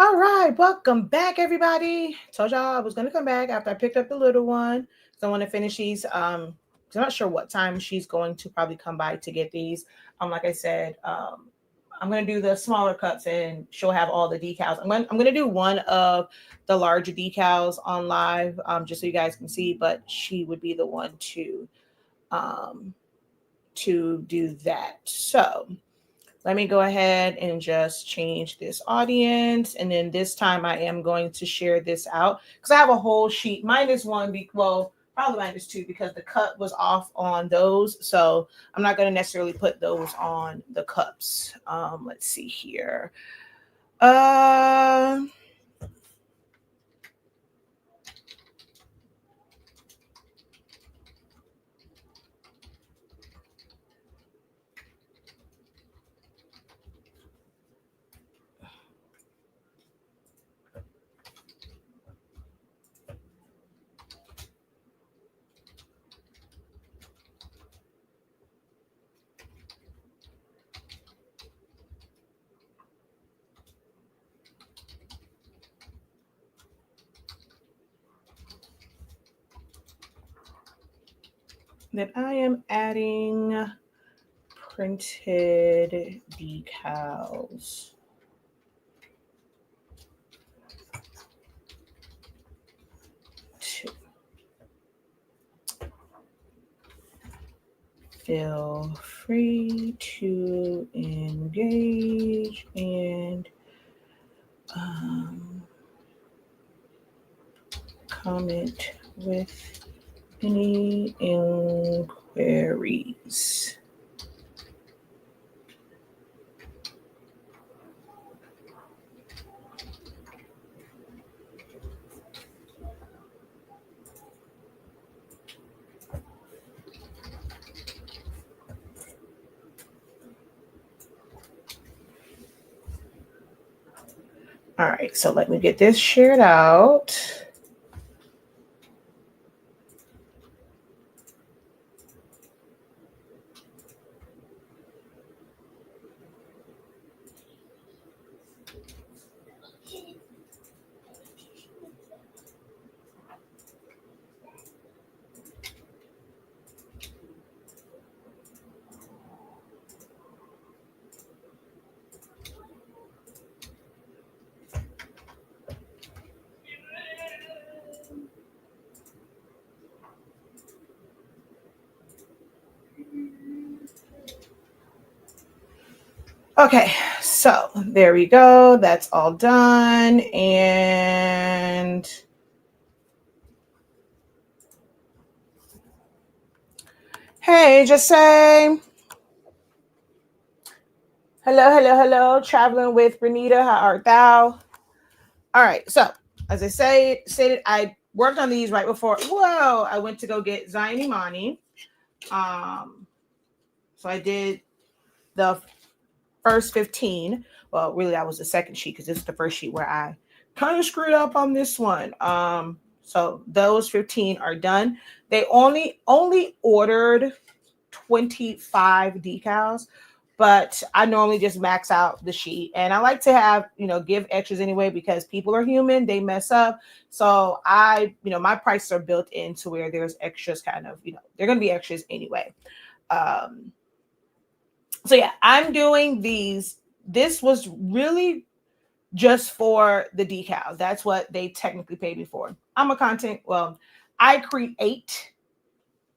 All right, welcome back, everybody. Told y'all I was gonna come back after I picked up the little one. So I want to finish these. So I'm not sure what time she's going to probably come by to get these. Like I said, I'm gonna do the smaller cups, and she'll have all the decals. I'm gonna do one of the larger decals on live, just so you guys can see. But she would be the one um to do that. So let me go ahead and just change this audience. And then this time I am going to share this out because I have a whole sheet minus one. Well, probably minus two because the cut was off on those. So I'm not going to necessarily put those on the cups. Let's see here. Uh, that I am adding printed decals. Feel free to engage and comment with any inquiries. All right, so let me get this shared out. Okay, so there we go. That's all done. And hey, just say hello, hello, hello. Traveling with Renita, how art thou? All right, so as I stated, I worked on these right before. Whoa, I went to go get Zion Imani. So I did the first 15. Well, really, that was the second sheet because this is the first sheet where I kind of screwed up on this one. So those 15 are done. They only ordered 25 decals, but I normally just max out the sheet, and I like to have, give extras anyway because people are human, they mess up. So my prices are built into where there's extras kind of, they're going to be extras anyway. So yeah, I'm doing these. This was really just for the decals. That's what they technically paid me for. I create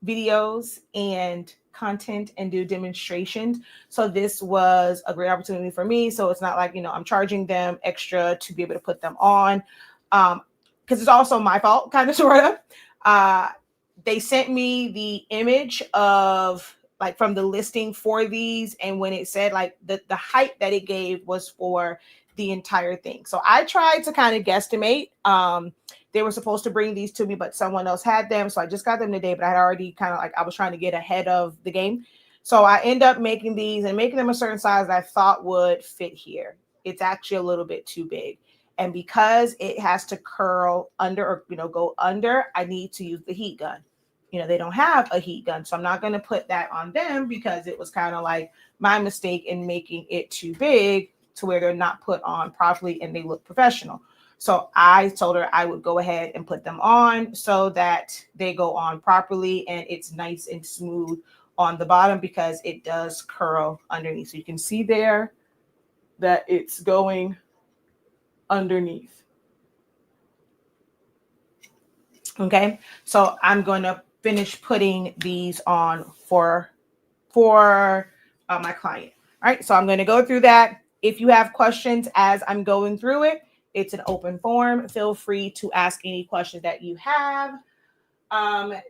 videos and content and do demonstrations. So this was a great opportunity for me. So it's not like, I'm charging them extra to be able to put them on. Because it's also my fault, kind of, sort of. They sent me the image of like from the listing for these, and when it said like the height that it gave was for the entire thing. So I tried to kind of guesstimate. They were supposed to bring these to me, but someone else had them. So I just got them today, but I had already kind of like, I was trying to get ahead of the game. So I end up making these and making them a certain size that I thought would fit here. It's actually a little bit too big. And because it has to curl under or, go under, I need to use the heat gun. They don't have a heat gun. So I'm not going to put that on them because it was kind of like my mistake in making it too big. to where they're not put on properly and they look professional. So I told her I would go ahead and put them on so that they go on properly and it's nice and smooth on the bottom, because it does curl underneath. So you can see there that it's going underneath. Okay, so I'm going to finish putting these on for my client. All right, so I'm going to go through that. If you have questions as I'm going through it, it's an open forum. Feel free to ask any questions that you have.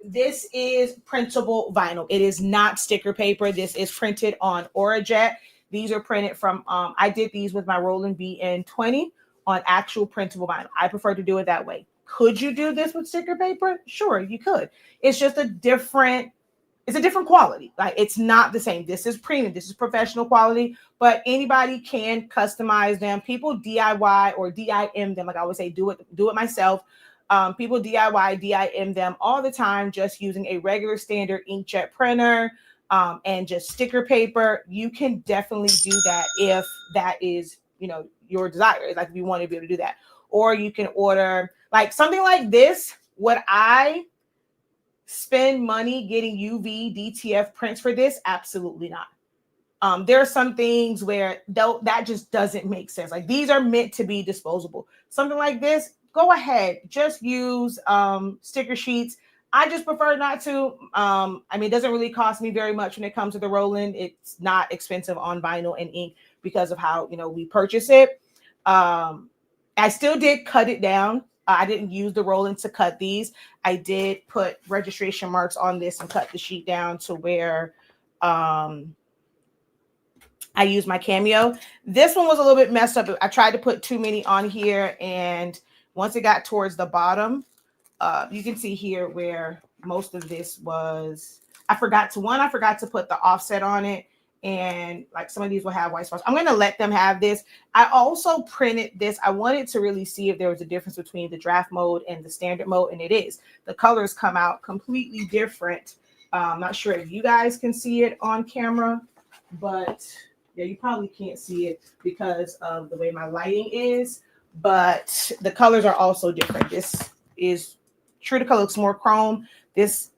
This is printable vinyl. It is not sticker paper. This is printed on Orajet. These are printed from, I did these with my Roland BN20 on actual printable vinyl. I prefer to do it that way. Could you do this with sticker paper? Sure, you could. It's just a different quality. Like, it's not the same. This is premium. This is professional quality, but anybody can customize them. People DIY or DIM them. Like I would say, do it myself. People DIY, DIM them all the time, just using a regular standard inkjet printer and just sticker paper. You can definitely do that if that is, your desire. Like, if you want to be able to do that, or you can order like something like this. Would I spend money getting UV DTF prints for this? Absolutely not. There are some things where that just doesn't make sense. Like, these are meant to be disposable. Something like this, go ahead, just use sticker sheets. I just prefer not to. It doesn't really cost me very much when it comes to the Roland. It's not expensive on vinyl and ink because of how we purchase it. I still did cut it down. I didn't use the Roland to cut these. I did put registration marks on this and cut the sheet down to where I used my Cameo. This one was a little bit messed up. I tried to put too many on here, and once it got towards the bottom, you can see here where most of this was. I forgot to put the offset on it, and like some of these will have white spots. I'm going to let them have this. I also printed this. I wanted to really see if there was a difference between the draft mode and the standard mode, and it is. The colors come out completely different. I'm not sure if you guys can see it on camera, but yeah, you probably can't see it because of the way my lighting is, but the colors are also different. This is true to color, looks more chrome. This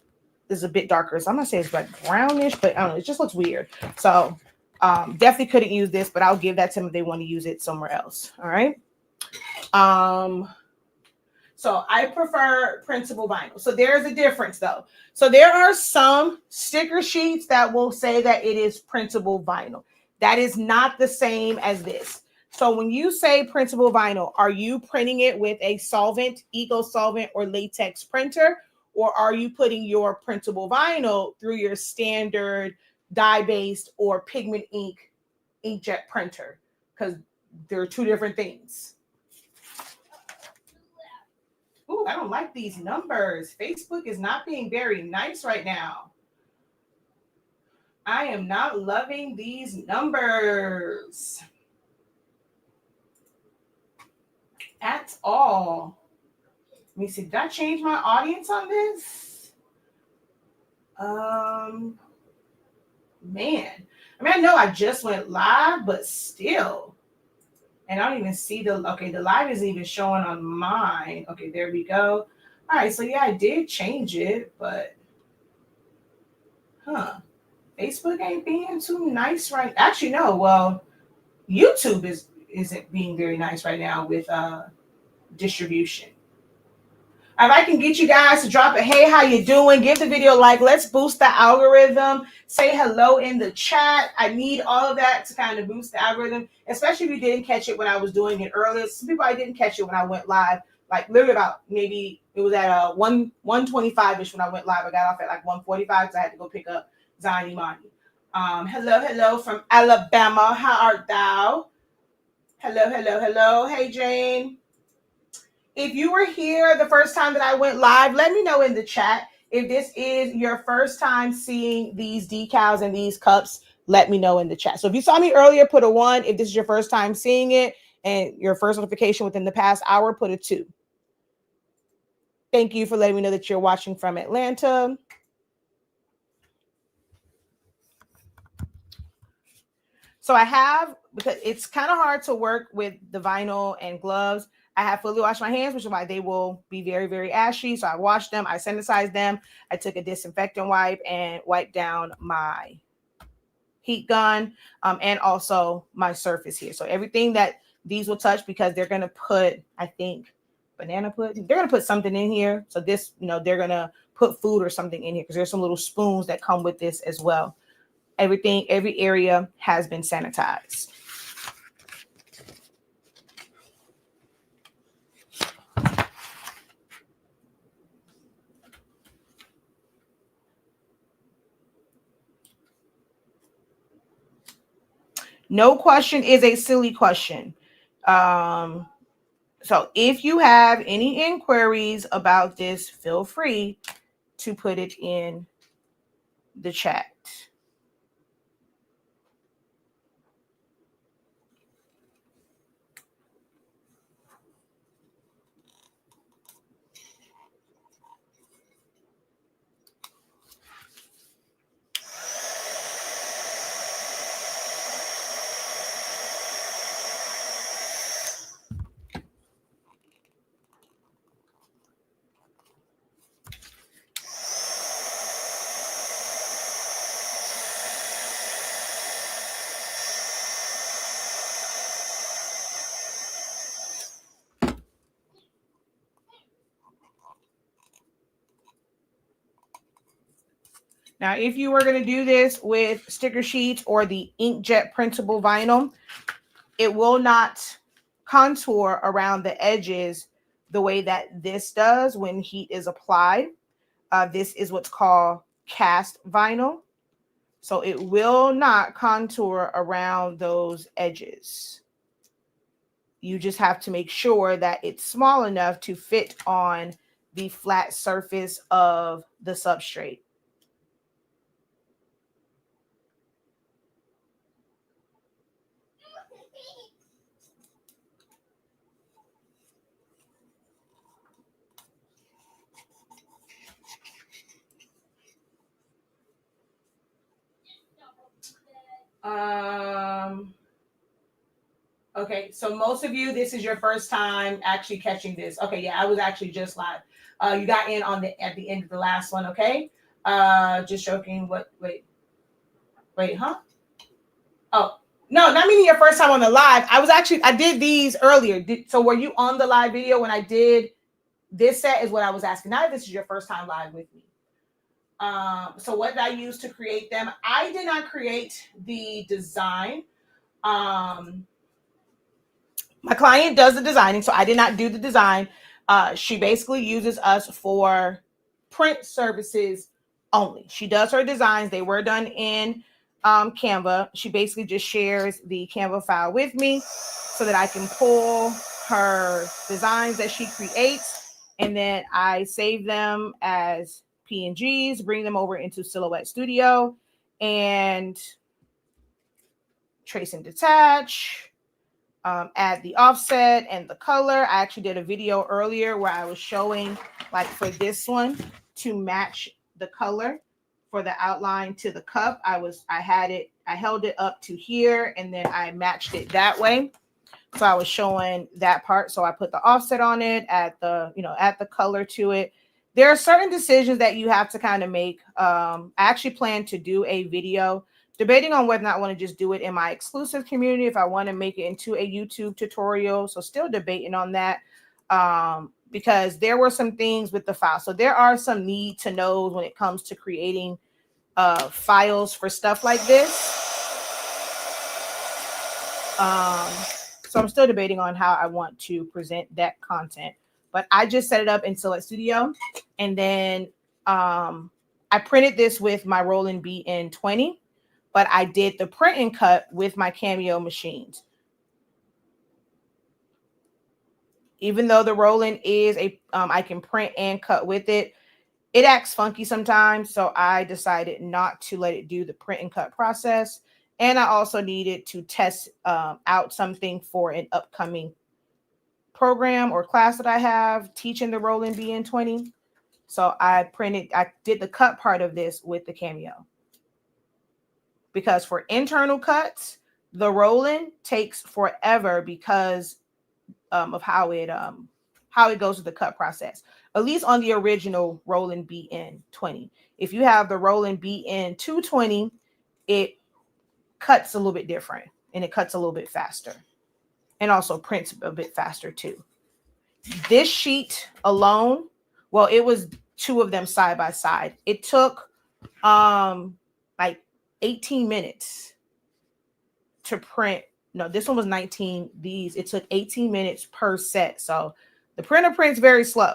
is a bit darker. So I'm gonna say it's like brownish, but I don't know, it just looks weird. So definitely couldn't use this, but I'll give that to them if they want to use it somewhere else. All right. So I prefer printable vinyl. So there's a difference though. So there are some sticker sheets that will say that it is printable vinyl. That is not the same as this. So when you say printable vinyl, are you printing it with a solvent, eco solvent, or latex printer? Or are you putting your printable vinyl through your standard dye-based or pigment ink inkjet printer? Because they're two different things. Ooh, I don't like these numbers. Facebook is not being very nice right now. I am not loving these numbers at all. Let me see. Did I change my audience on this? Man. I know I just went live, but still. And I don't even see the live isn't even showing on mine. Okay, there we go. All right, so yeah, I did change it, but Facebook ain't being too nice right. Actually, no. Well, YouTube isn't being very nice right now with distribution. If I can get you guys to drop it, hey, how you doing? Give the video a like. Let's boost the algorithm. Say hello in the chat. I need all of that to kind of boost the algorithm, especially if you didn't catch it when I was doing it earlier. Some people, I didn't catch it when I went live, like literally about maybe it was at 1:25-ish when I went live. I got off at like 1:45 because I had to go pick up Zion Imani. Hello from Alabama. How art thou? Hello. Hey, Jane. If you were here the first time that I went live, let me know in the chat. If this is your first time seeing these decals and these cups, let me know in the chat. So if you saw me earlier, put a 1. If this is your first time seeing it and your first notification within the past hour, put a 2. Thank you for letting me know that you're watching from Atlanta. So I have, because it's kind of hard to work with the vinyl and gloves, I have fully washed my hands, which is why they will be very, very ashy. So I washed them, I sanitized them. I took a disinfectant wipe and wiped down my heat gun, and also my surface here. So everything that these will touch, because they're going to put, I think, banana pudding. They're going to put something in here. So this, they're going to put food or something in here, because there's some little spoons that come with this as well. Everything, every area has been sanitized. No question is a silly question. So if you have any inquiries about this, feel free to put it in the chat. Now, if you were going to do this with sticker sheets or the inkjet printable vinyl, it will not contour around the edges the way that this does when heat is applied. This is what's called cast vinyl. So it will not contour around those edges. You just have to make sure that it's small enough to fit on the flat surface of the substrate. Okay, so most of you, this is your first time actually catching this. Okay, yeah, I was actually just live. You got in on at the end of the last one, okay? Just joking. Wait, huh? Oh, no, not meaning your first time on the live. I did these earlier. So were you on the live video when I did this set is what I was asking. Now this is your first time live with me. So what did I use to create them? I did not create the design. My client does the designing, so I did not do the design. She basically uses us for print services only. She does her designs. They were done in Canva. She basically just shares the Canva file with me so that I can pull her designs that she creates, and then I save them as PNGs, bring them over into Silhouette Studio, and trace and detach. Add the offset and the color. I actually did a video earlier where I was showing, like for this one, to match the color for the outline to the cup. I held it up to here and then I matched it that way. So I was showing that part. So I put the offset on it, add the color to it. There are certain decisions that you have to kind of make. I actually plan to do a video debating on whether or not I want to just do it in my exclusive community, if I want to make it into a YouTube tutorial. So still debating on that, because there were some things with the file. So there are some need to knows when it comes to creating files for stuff like this. So I'm still debating on how I want to present that content. But I just set it up in Silhouette Studio. And then I printed this with my Roland BN20. But I did the print and cut with my Cameo machines. Even though the Roland is I can print and cut with it, it acts funky sometimes. So I decided not to let it do the print and cut process. And I also needed to test out something for an upcoming program or class that I have teaching the Roland BN20. So I did the cut part of this with the Cameo. Because for internal cuts, the rolling takes forever because of how it goes through the cut process. At least on the original Roland BN20. If you have the Roland BN220, it cuts a little bit different and it cuts a little bit faster and also prints a bit faster too. This sheet alone, well, it was two of them side by side. It took like 18 minutes to print. No, this one was 19. It took 18 minutes per set. So the printer prints very slow.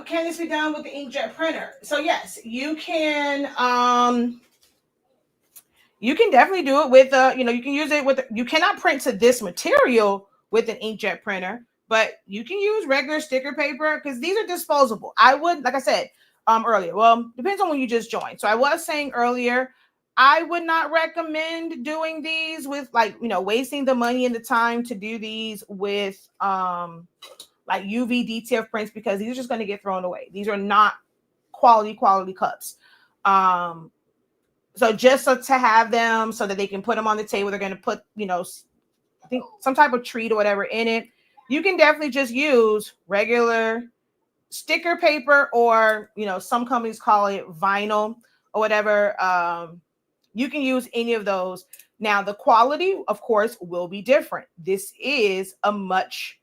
Can this be done with the inkjet printer? So yes, you can definitely do it with you can use it with, you cannot print to this material with an inkjet printer, but you can use regular sticker paper because these are disposable. I would, like I said earlier, well, depends on when you just joined. So I was saying earlier, I would not recommend doing these with wasting the money and the time to do these with like UV DTF prints because these are just going to get thrown away. These are not quality cups. So just to have them so that they can put them on the table, they're going to put, I think some type of treat or whatever in it. You can definitely just use regular sticker paper or, some companies call it vinyl or whatever. You can use any of those. Now, the quality, of course, will be different. This is a much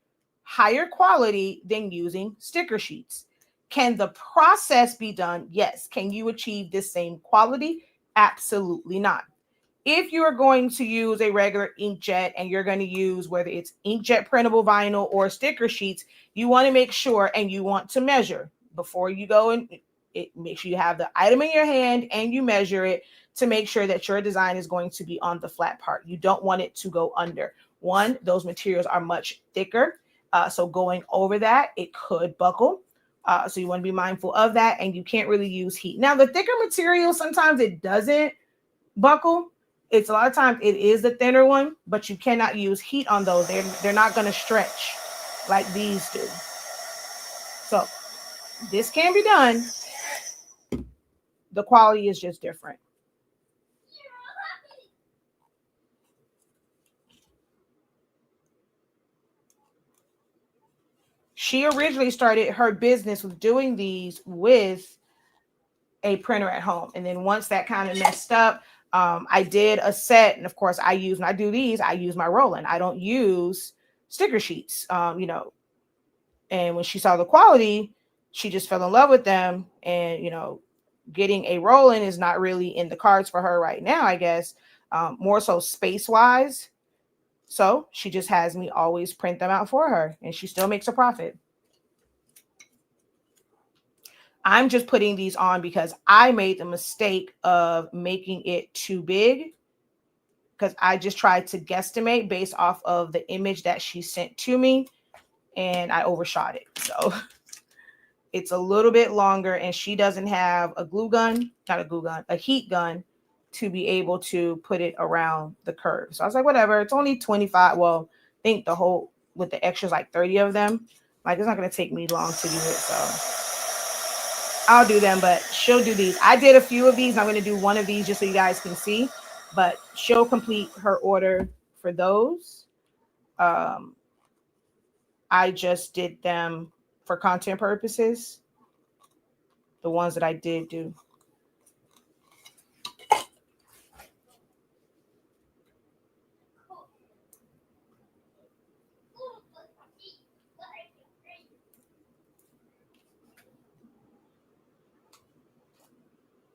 higher quality than using sticker sheets. Can the process be done? Yes. Can you achieve this same quality? Absolutely not. If you are going to use a regular inkjet and you're going to use whether it's inkjet printable vinyl or sticker sheets, you want to make sure and you want to measure before you go and make sure you have the item in your hand and you measure it to make sure that your design is going to be on the flat part. You don't want it to go under. One, those materials are much thicker. So going over that, it could buckle. So you want to be mindful of that, and you can't really use heat. Now, the thicker material, sometimes it doesn't buckle. It's a lot of times it is the thinner one, but you cannot use heat on those. They're not going to stretch like these do. So this can be done. The quality is just different. She originally started her business with doing these with a printer at home. And then once that kind of messed up, I did a set. And of course, when I do these, I use my Roland. I don't use sticker sheets, And when she saw the quality, she just fell in love with them. And, getting a Roland is not really in the cards for her right now, I guess, more so space wise. So she just has me always print them out for her, and she still makes a profit. I'm just putting these on because I made the mistake of making it too big because I just tried to guesstimate based off of the image that she sent to me, and I overshot it. So it's a little bit longer, and she doesn't have a heat gun to be able to put it around the curve. So I was like, whatever, it's only 25. Well, I think with the extras, like 30 of them, like it's not going to take me long to do it. So I'll do them, but she'll do these. I did a few of these. And I'm going to do one of these just so you guys can see, but she'll complete her order for those. I just did them for content purposes. The ones that I did do.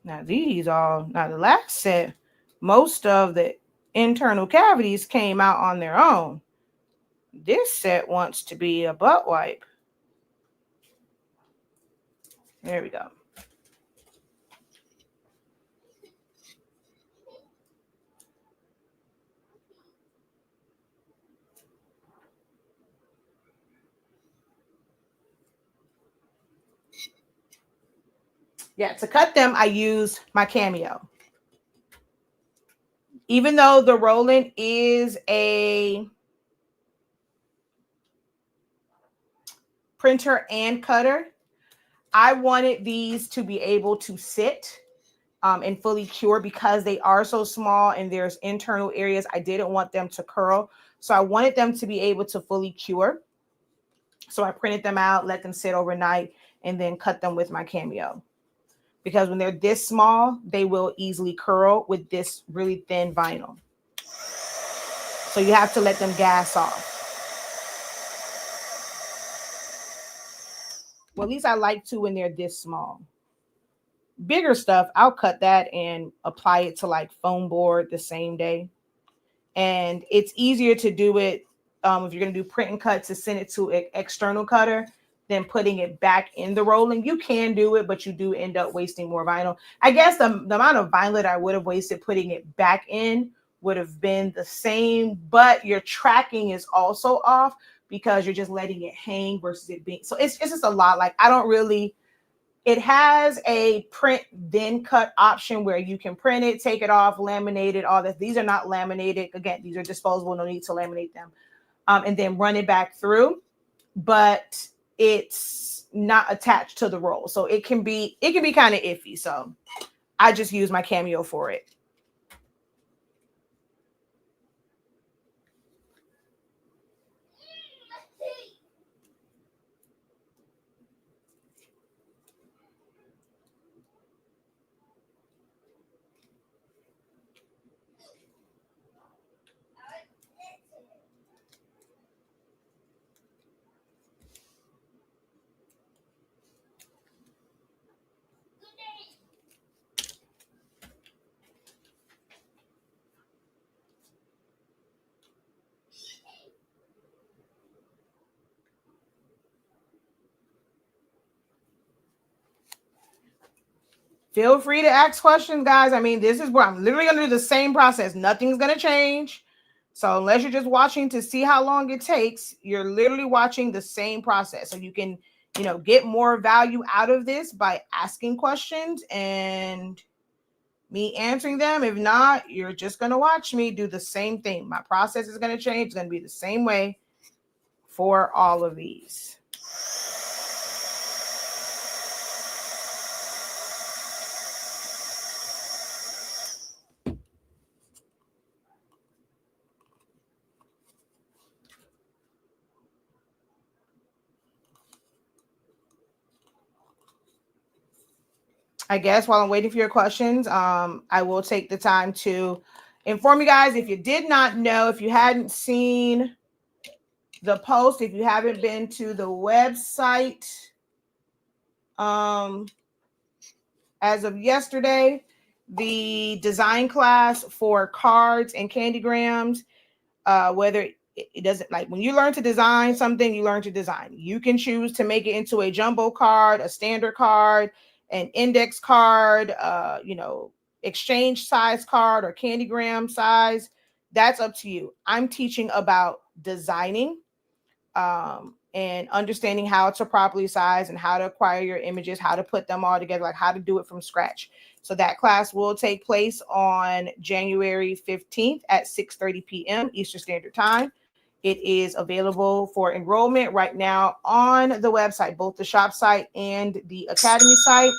Now the last set, most of the internal cavities came out on their own. This set wants to be a butt wipe. There we go. Yeah, to cut them, I use my Cameo. Even though the Roland is a printer and cutter, I wanted these to be able to sit and fully cure because they are so small and there's internal areas. I didn't want them to curl. So I wanted them to be able to fully cure. So I printed them out, let them sit overnight, and then cut them with my Cameo. Because when they're this small, they will easily curl with this really thin vinyl. So you have to let them gas off. Well, at least I like to when they're this small. Bigger stuff, I'll cut that and apply it to like foam board the same day. And it's easier to do it if you're going to do print and cut to send it to an external cutter than putting it back in the rolling. You can do it, but you do end up wasting more vinyl. I guess the amount of vinyl that I would have wasted putting it back in would have been the same, but your tracking is also off because you're just letting it hang versus it being. So it's just a lot. Like I don't really. It has a print then cut option where you can print it, take it off, laminate it, all that. These are not laminated. Again, these are disposable. No need to laminate them. And then run it back through. But it's not attached to the roll. So it can be kind of iffy. So I just use my Cameo for it. Feel free to ask questions, guys. I mean, this is where I'm literally going to do the same process. Nothing's going to change. So unless you're just watching to see how long it takes, you're literally watching the same process. So you can, get more value out of this by asking questions and me answering them. If not, you're just going to watch me do the same thing. My process is going to change. It's going to be the same way for all of these. I guess while I'm waiting for your questions, I will take the time to inform you guys. If you did not know, if you hadn't seen the post, if you haven't been to the website, as of yesterday, the design class for cards and candygrams, whether it doesn't, like when you learn to design something, you learn to design. You can choose to make it into a jumbo card, a standard card, an index card, exchange size card or candygram size. That's up to you. I'm teaching about designing and understanding how to properly size and how to acquire your images, how to put them all together, like how to do it from scratch. So that class will take place on January 15th at 6:30 p.m. Eastern Standard Time. It is available for enrollment right now on the website, both the shop site and the academy site.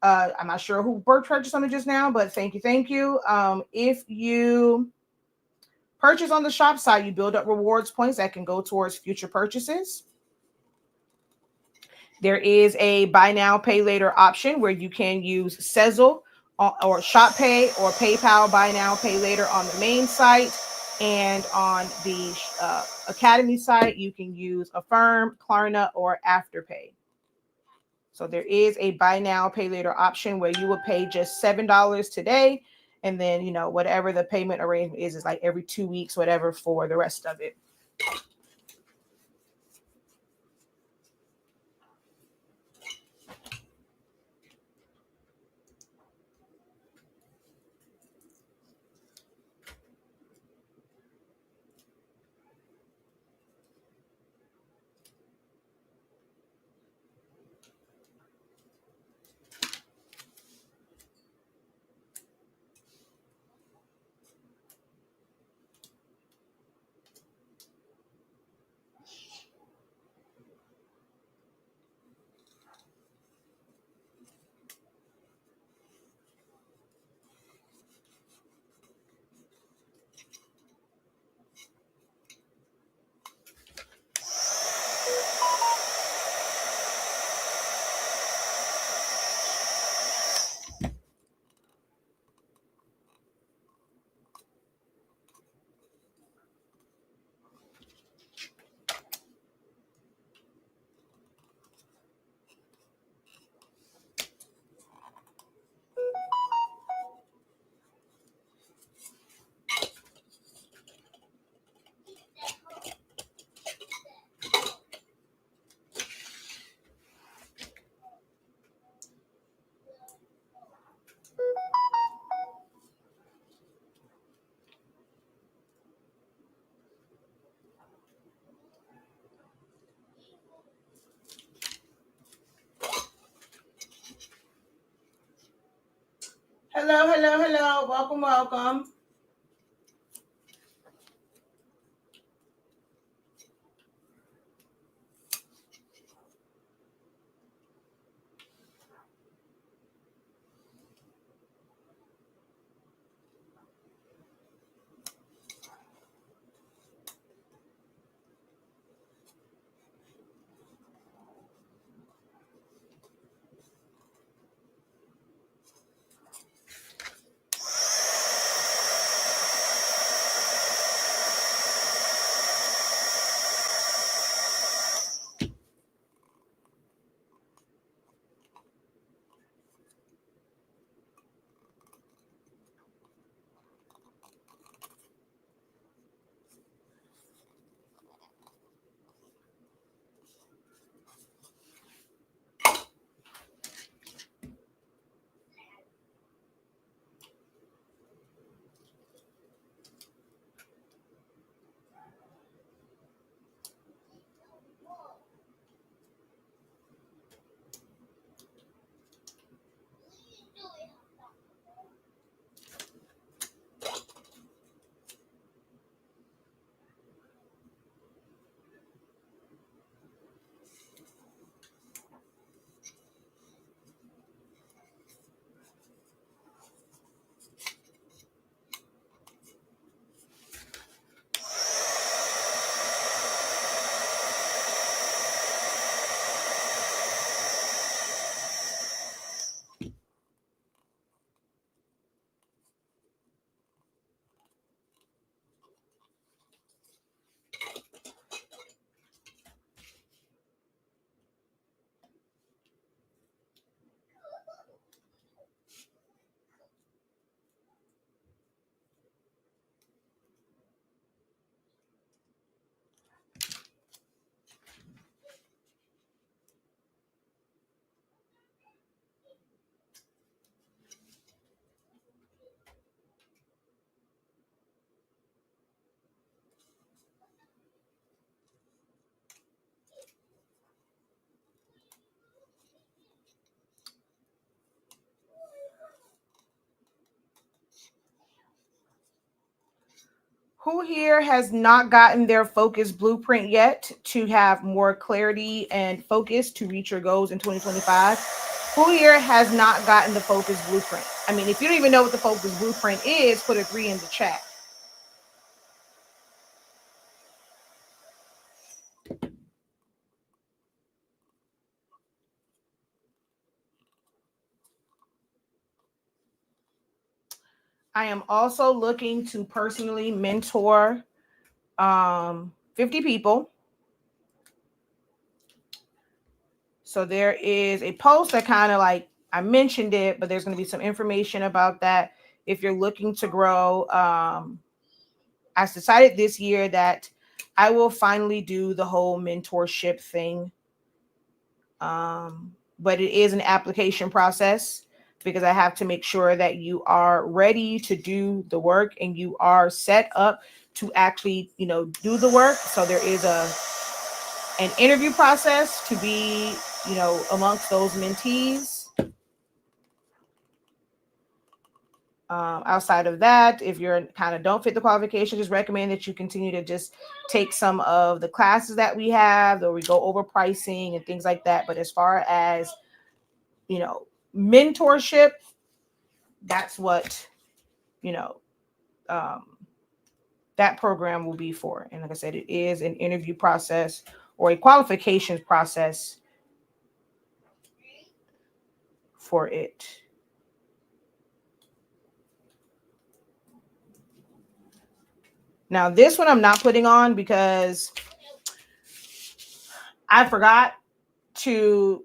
I'm not sure who purchased on it just now, but thank you. If you purchase on the shop site, you build up rewards points that can go towards future purchases. There is a buy now, pay later option where you can use Sezzle or Shop Pay or PayPal buy now, pay later on the main site. And on the Academy site, you can use Affirm, Klarna, or Afterpay. So there is a buy now, pay later option where you will pay just $7 today. And then, whatever the payment arrangement is like every 2 weeks, whatever, for the rest of it. hello. Welcome. Who here has not gotten their focus blueprint yet to have more clarity and focus to reach your goals in 2025? Who here has not gotten the focus blueprint? I mean, if you don't even know what the focus blueprint is, put a 3 in the chat. I am also looking to personally mentor 50 people. So there is a post that kind of like, I mentioned it, but there's going to be some information about that. If you're looking to grow, I decided this year that I will finally do the whole mentorship thing. But it is an application process because I have to make sure that you are ready to do the work and you are set up to actually, do the work. So there is an interview process to be, amongst those mentees. Outside of that, if you're kind of don't fit the qualification, just recommend that you continue to just take some of the classes that we have, or we go over pricing and things like that. But as far as, mentorship, that's what, that program will be for. And like I said, it is an interview process or a qualifications process for it. Now, this one I'm not putting on because I forgot to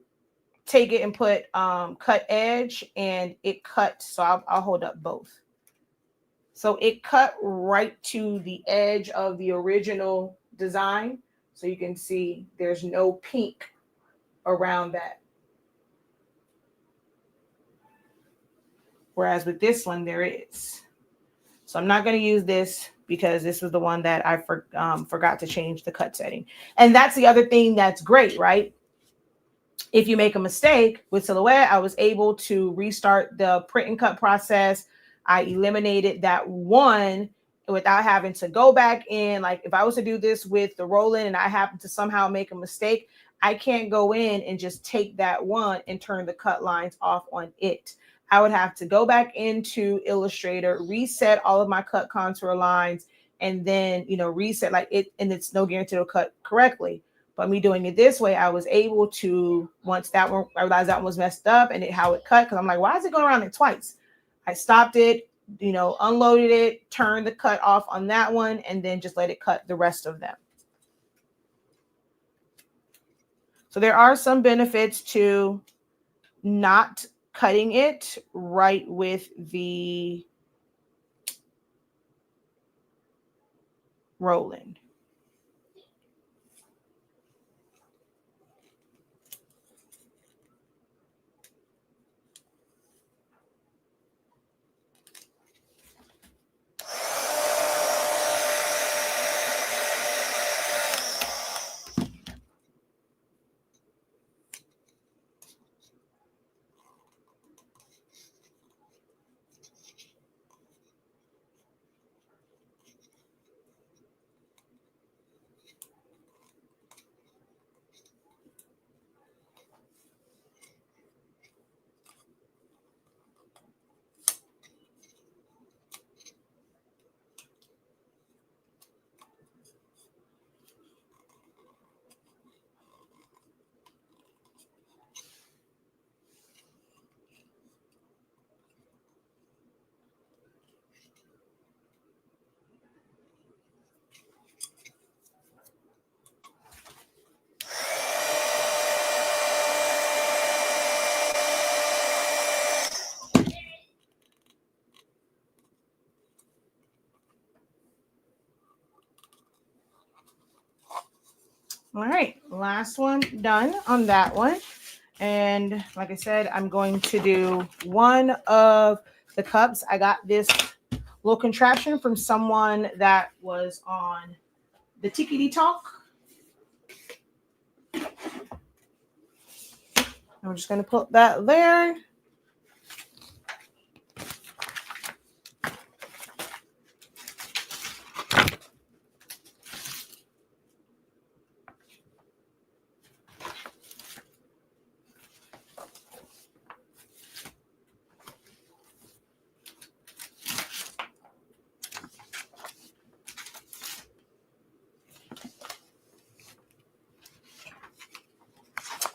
take it and put cut edge, and it cut. So I'll hold up both. So it cut right to the edge of the original design. So you can see there's no pink around that. Whereas with this one, there is. So I'm not going to use this because this was the one that I forgot to change the cut setting. And that's the other thing that's great, right? if you make a mistake with Silhouette, I was able to restart the print and cut process. I eliminated that one without having to go back in. Like if I was to do this with the roll-in and I happen to somehow make a mistake, I can't go in and just take that one and turn the cut lines off on it. I would have to go back into Illustrator, reset all of my cut contour lines, and then, reset like it, and it's no guarantee it'll cut correctly. But me doing it this way, I was able to, once that one, I realized that one was messed up and how it cut, because I'm like, why is it going around it twice? I stopped it, unloaded it, turned the cut off on that one, and then just let it cut the rest of them. So there are some benefits to not cutting it right with the roll-in. All right, last one done on that one. And like I said, I'm going to do one of the cups. I got this little contraption from someone that was on the Tikity Talk. I'm just going to put that there.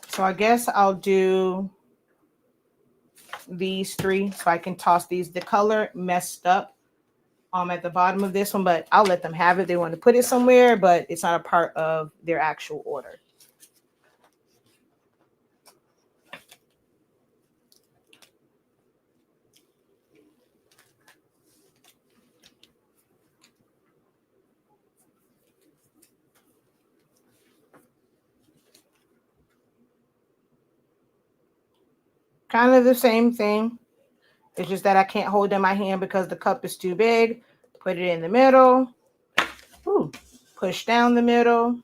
So I guess I'll do these three so I can toss these. The color messed up at the bottom of this one, but I'll let them have it. They want to put it somewhere, but it's not a part of their actual order. Kind of the same thing. It's just that I can't hold it in my hand because the cup is too big. Put it in the middle. Ooh, push down the middle.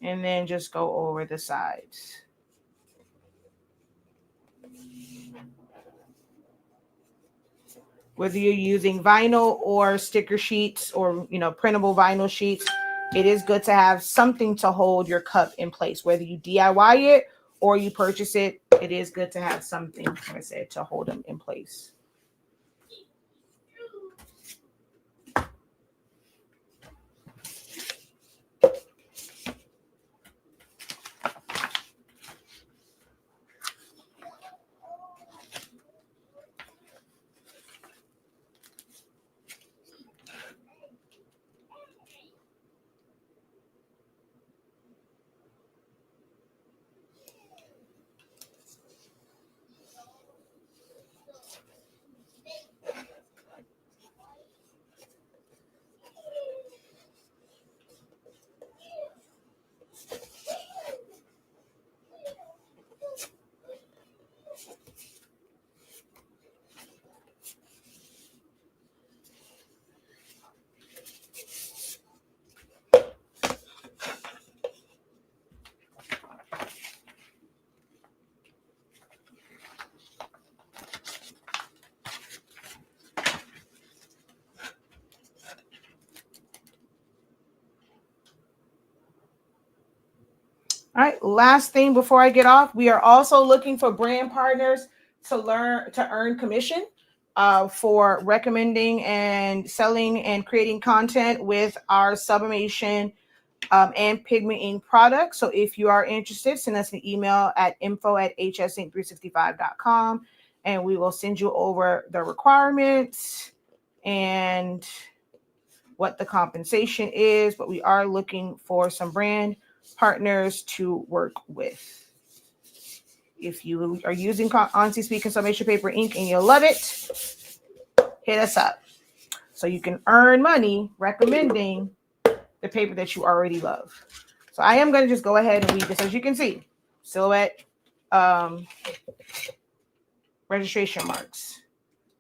And then just go over the sides. Whether you're using vinyl or sticker sheets or, printable vinyl sheets, it is good to have something to hold your cup in place. Whether you DIY it or you purchase it, it is good to have something, like I said, to hold them in place. All right, last thing before I get off, we are also looking for brand partners to earn commission for recommending and selling and creating content with our sublimation and pigment ink products. So if you are interested, send us an email at info@hsink365.com and we will send you over the requirements and what the compensation is. But we are looking for some brand partners to work with. If you are using Honesty Speaking Summation Paper Ink and you love it, hit us up so you can earn money recommending the paper that you already love. So I am going to just go ahead and read this. As you can see, silhouette registration marks.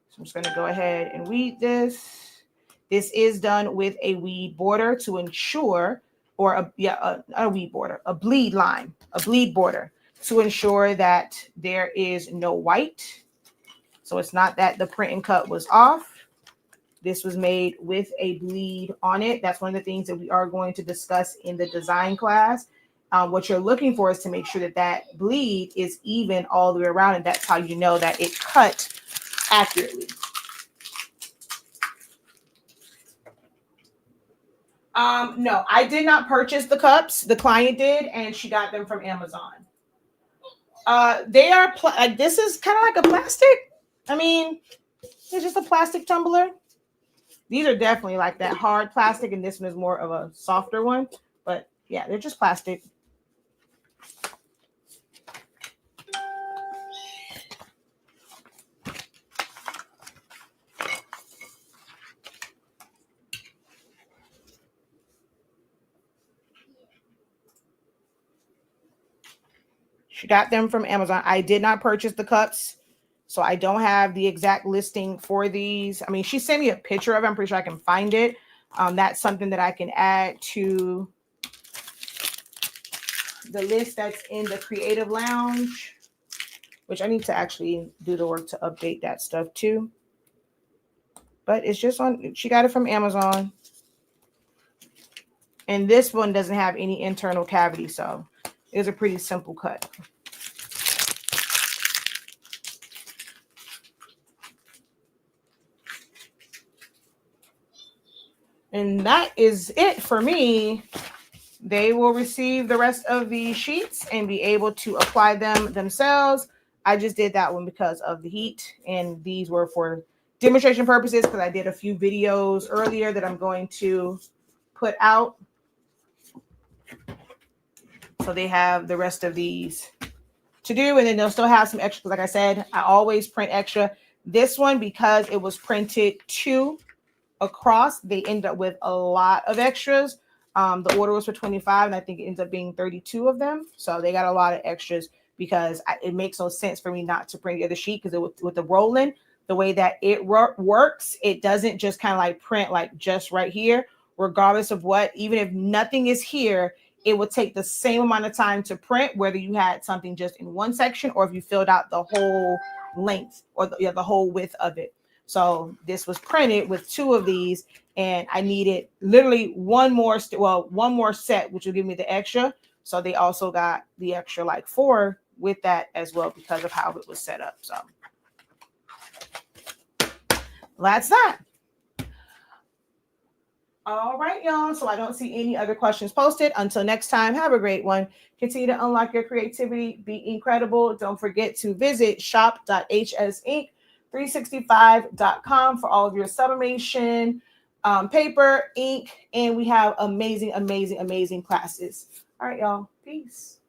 So I'm just going to go ahead and read this. This is done with a weed border to ensure, or a weed border, a bleed line, a bleed border to ensure that there is no white. So it's not that the print and cut was off. This was made with a bleed on it. That's one of the things that we are going to discuss in the design class. What you're looking for is to make sure that that bleed is even all the way around, and that's how you know that it cut accurately. No, I did not purchase the cups. The client did, and she got them from Amazon. They are this is kind of like a plastic. I mean, it's just a plastic tumbler. These are definitely like that hard plastic, and this one is more of a softer one. But yeah, they're just plastic. She got them from Amazon. I did not purchase the cups, so I don't have the exact listing for these. I mean, she sent me a picture of it. I'm pretty sure I can find it. That's something that I can add to the list that's in the Creative Lounge, which I need to actually do the work to update that stuff too. But it's just on, she got it from Amazon. And this one doesn't have any internal cavity, so it's a pretty simple cut. And that is it for me. They will receive the rest of the sheets and be able to apply them themselves. I just did that one because of the heat, and these were for demonstration purposes because I did a few videos earlier that I'm going to put out. So they have the rest of these to do, and then they'll still have some extras. Like I said, I always print extra. This one, because it was printed 2 across, they end up with a lot of extras. The order was for 25, and I think it ends up being 32 of them. So they got a lot of extras because it makes no sense for me not to print the other sheet, because with the rolling, the way that it works, it doesn't just kind of like print like just right here, regardless of what, even if nothing is here, it would take the same amount of time to print, whether you had something just in one section or if you filled out the whole length or the whole width of it. So this was printed with 2 of these, and I needed literally one more set, which will give me the extra. So they also got the extra like 4 with that as well because of how it was set up. So that's that. All right, y'all. So I don't see any other questions posted. Until next time, have a great one. Continue to unlock your creativity. Be incredible. Don't forget to visit shop.hsink365.com for all of your sublimation, paper, ink, and we have amazing, amazing, amazing classes. All right, y'all. Peace.